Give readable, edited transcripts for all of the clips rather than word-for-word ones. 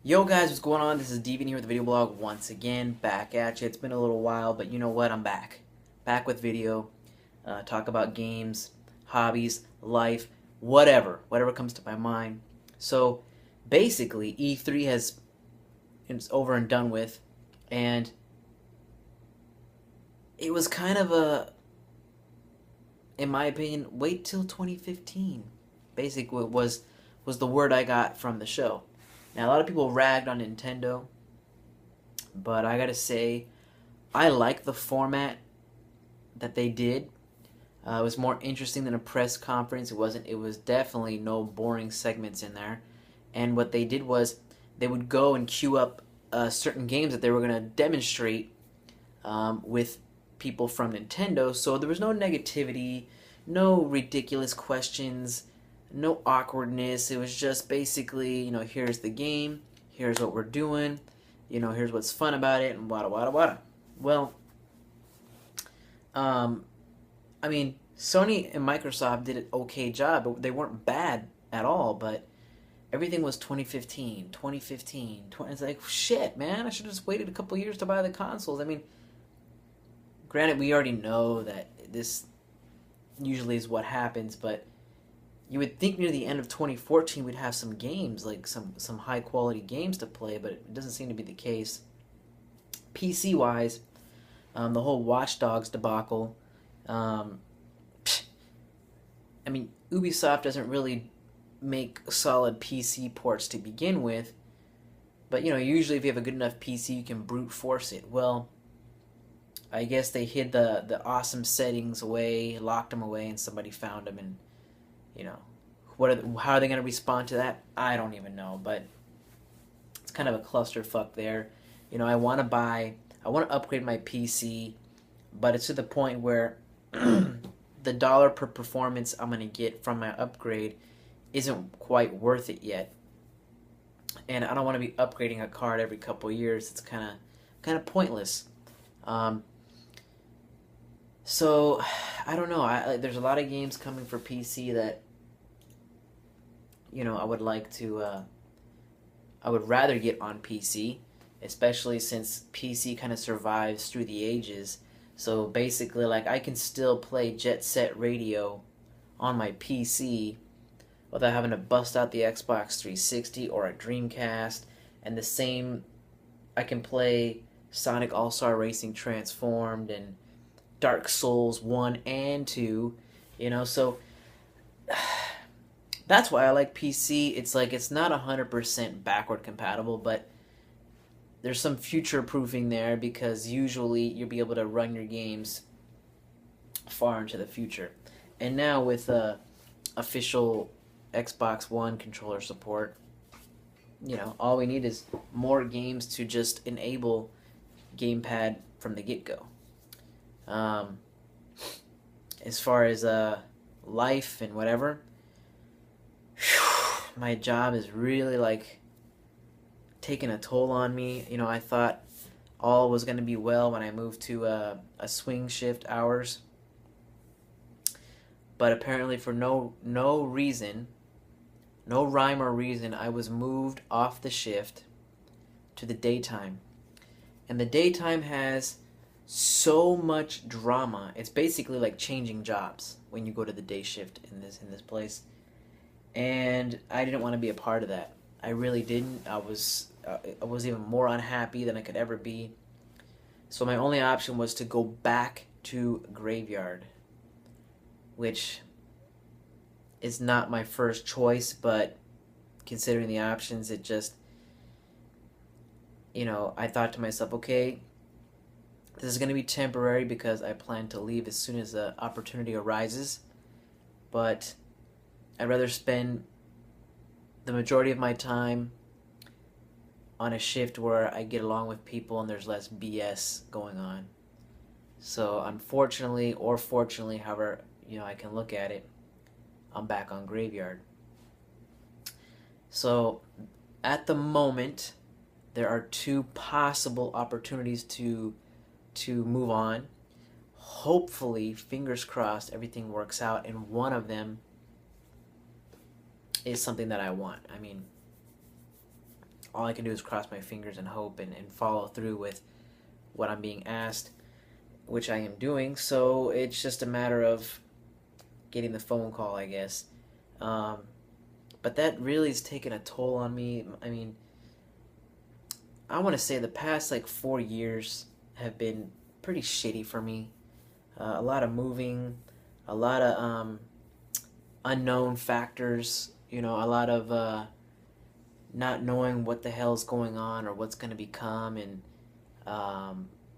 Yo guys, what's going on? This is Deviant here with the video blog once again, back at you. It's been a little while, but you know what? I'm back. Back with video, talk about games, hobbies, life, whatever comes to my mind. So basically, E3 is over and done with, and it was kind of in my opinion, wait till 2015. Basically, was the word I got from the show. Now, a lot of people ragged on Nintendo, but I gotta say, I like the format that they did. It was more interesting than a press conference. It wasn't. It was definitely no boring segments in there. And what they did was they would go and queue up certain games that they were gonna demonstrate with people from Nintendo. So there was no negativity, no ridiculous questions, no awkwardness. It was just basically, here's the game, here's what we're doing, here's what's fun about it, and wada wada wada. Well, um, I mean, Sony and Microsoft did an okay job, but they weren't bad at all. But everything was 2015, 2015. It's like, shit, man, I should have just waited a couple years to buy the consoles. I mean, granted, we already know that this usually is what happens, but you would think near the end of 2014 we'd have some games, like some high quality games to play, but it doesn't seem to be the case. PC wise, the whole Watch Dogs debacle. Um, I mean, Ubisoft doesn't really make solid PC ports to begin with, but usually if you have a good enough PC, you can brute force it. Well, I guess they hid the awesome settings away, locked them away, and somebody found them, and you know, how are they going to respond to that? I don't even know, but it's kind of a clusterfuck there. I want to upgrade my PC, but it's to the point where the dollar per performance I'm going to get from my upgrade isn't quite worth it yet, and I don't want to be upgrading a card every couple of years. It's kind of pointless. Um, so I don't know. There's a lot of games coming for PC that I would like to. I would rather get on PC, especially since PC kind of survives through the ages. So basically, like I can still play Jet Set Radio on my PC without having to bust out the Xbox 360 or a Dreamcast, and the same. I can play Sonic All Star Racing Transformed and Dark Souls 1 and 2, so that's why I like PC. It's like it's not 100% backward compatible, but there's some future proofing there because usually you'll be able to run your games far into the future. And now with official Xbox One controller support, all we need is more games to just enable gamepad from the get-go. Um, as far as life and whatever, my job is really like taking a toll on me. I thought all was going to be well when I moved to a swing shift hours, but apparently for no reason, no rhyme or reason, I was moved off the shift to the daytime, and the daytime has so much drama. It's basically like changing jobs when you go to the day shift in this place, and I didn't want to be a part of that. I really didn't. I was even more unhappy than I could ever be. So my only option was to go back to Graveyard, which is not my first choice, but considering the options, it just I thought to myself, okay, this is going to be temporary because I plan to leave as soon as the opportunity arises, but I'd rather spend the majority of my time on a shift where I get along with people and there's less BS going on. So unfortunately, or fortunately, however I can look at it, I'm back on Graveyard. So at the moment, there are two possible opportunities to move on. Hopefully, fingers crossed, everything works out, and one of them is something that I want. I mean, all I can do is cross my fingers and hope and follow through with what I'm being asked, which I am doing. So it's just a matter of getting the phone call, I guess. Um, but that really has taken a toll on me. I mean, I want to say the past like 4 years have been pretty shitty for me. A lot of moving, a lot of unknown factors, a lot of not knowing what the hell's going on or what's going to become, and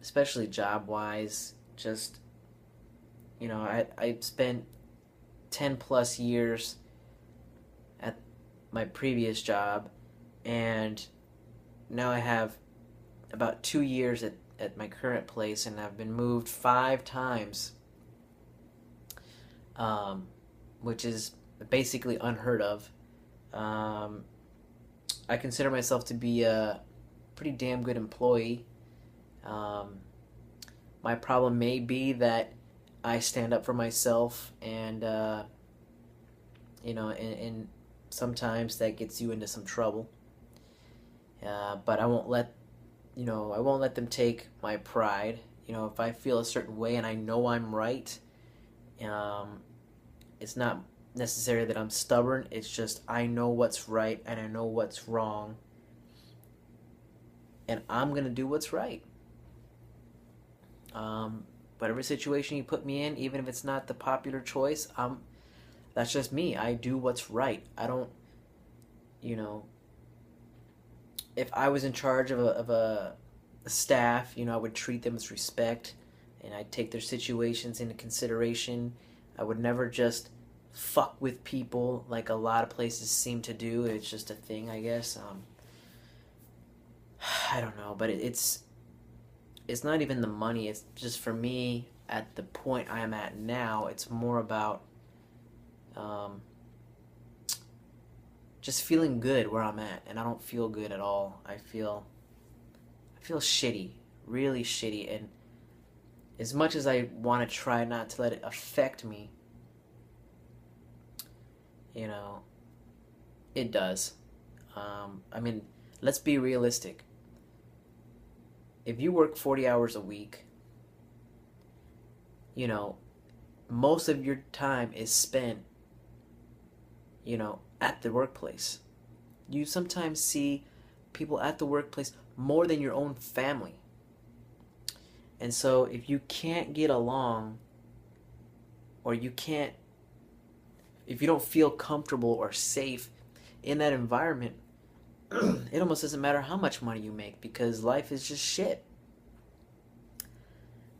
especially job wise, just, I spent 10 plus years at my previous job, and now I have about 2 years at my current place, and I've been moved 5 times, um, which is basically unheard of. Um, I consider myself to be a pretty damn good employee. Um, my problem may be that I stand up for myself, and and sometimes that gets you into some trouble. But I won't let them take my pride. If I feel a certain way and I know I'm right, um, it's not necessarily that I'm stubborn. It's just I know what's right and I know what's wrong, and I'm gonna do what's right. Whatever situation you put me in, even if it's not the popular choice, that's just me. I do what's right. I don't, you know, if I was in charge of a staff, I would treat them with respect, and I'd take their situations into consideration. I would never just fuck with people like a lot of places seem to do. It's just a thing, I guess. I don't know, but it's not even the money. It's just for me at the point I am at now. It's more about um, just feeling good where I'm at, and I don't feel good at all. I feel shitty, really shitty, and as much as I want to try not to let it affect me, you know, it does. I mean, let's be realistic. If you work 40 hours a week, you know, most of your time is spent, at the workplace. You sometimes see people at the workplace more than your own family. And so if you can't get along, or if you don't feel comfortable or safe in that environment, it almost doesn't matter how much money you make because life is just shit.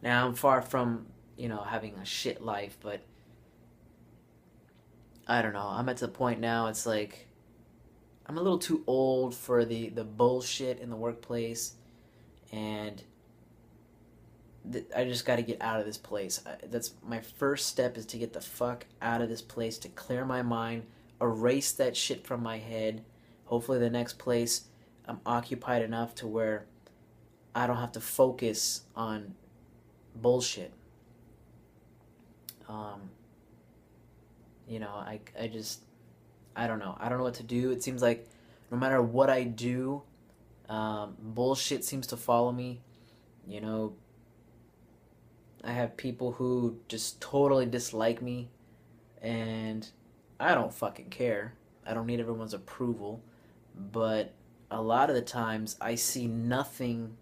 Now, I'm far from, having a shit life, but I don't know. I'm at the point now, it's like, I'm a little too old for the bullshit in the workplace, and I just got to get out of this place. That's my first step, is to get the fuck out of this place, to clear my mind, erase that shit from my head. Hopefully the next place I'm occupied enough to where I don't have to focus on bullshit. Um, I just, I don't know. I don't know what to do. It seems like no matter what I do, bullshit seems to follow me. You know, I have people who just totally dislike me, and I don't fucking care. I don't need everyone's approval, but a lot of the times I see nothing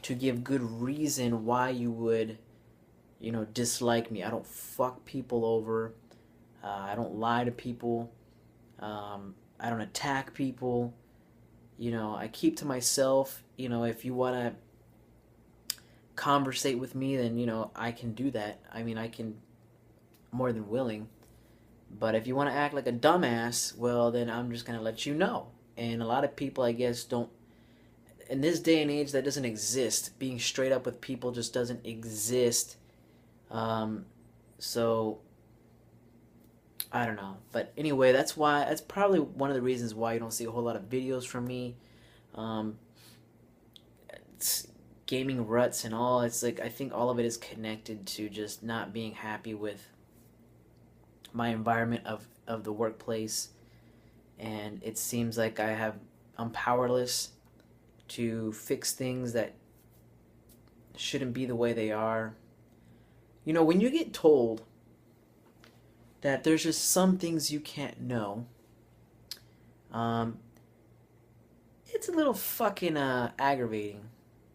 to give good reason why you would, dislike me. I don't fuck people over. I don't lie to people. I don't attack people. I keep to myself. If you want to conversate with me, then, I can do that. I mean, I can, more than willing. But if you want to act like a dumbass, well, then I'm just going to let you know. And a lot of people, I guess, don't. In this day and age, that doesn't exist. Being straight up with people just doesn't exist. So, I don't know. But anyway, that's probably one of the reasons why you don't see a whole lot of videos from me. Um, it's gaming ruts and all. It's like, I think all of it is connected to just not being happy with my environment of the workplace. And it seems like I'm powerless to fix things that shouldn't be the way they are. You know, when you get told that there's just some things you can't know, um, it's a little fucking aggravating,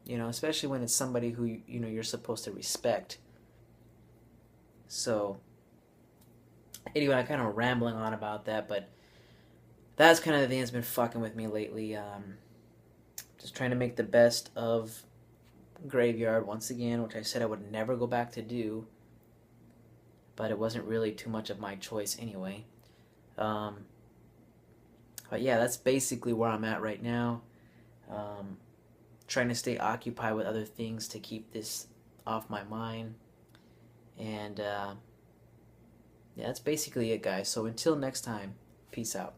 you know, especially when it's somebody who you know you're supposed to respect. So anyway, I'm kind of rambling on about that, but that's kind of the thing that's been fucking with me lately. Just trying to make the best of Graveyard once again, which I said I would never go back to do, but it wasn't really too much of my choice anyway. Um, but yeah, that's basically where I'm at right now. Um, Trying to stay occupied with other things to keep this off my mind. And yeah, that's basically it, guys. So until next time, peace out.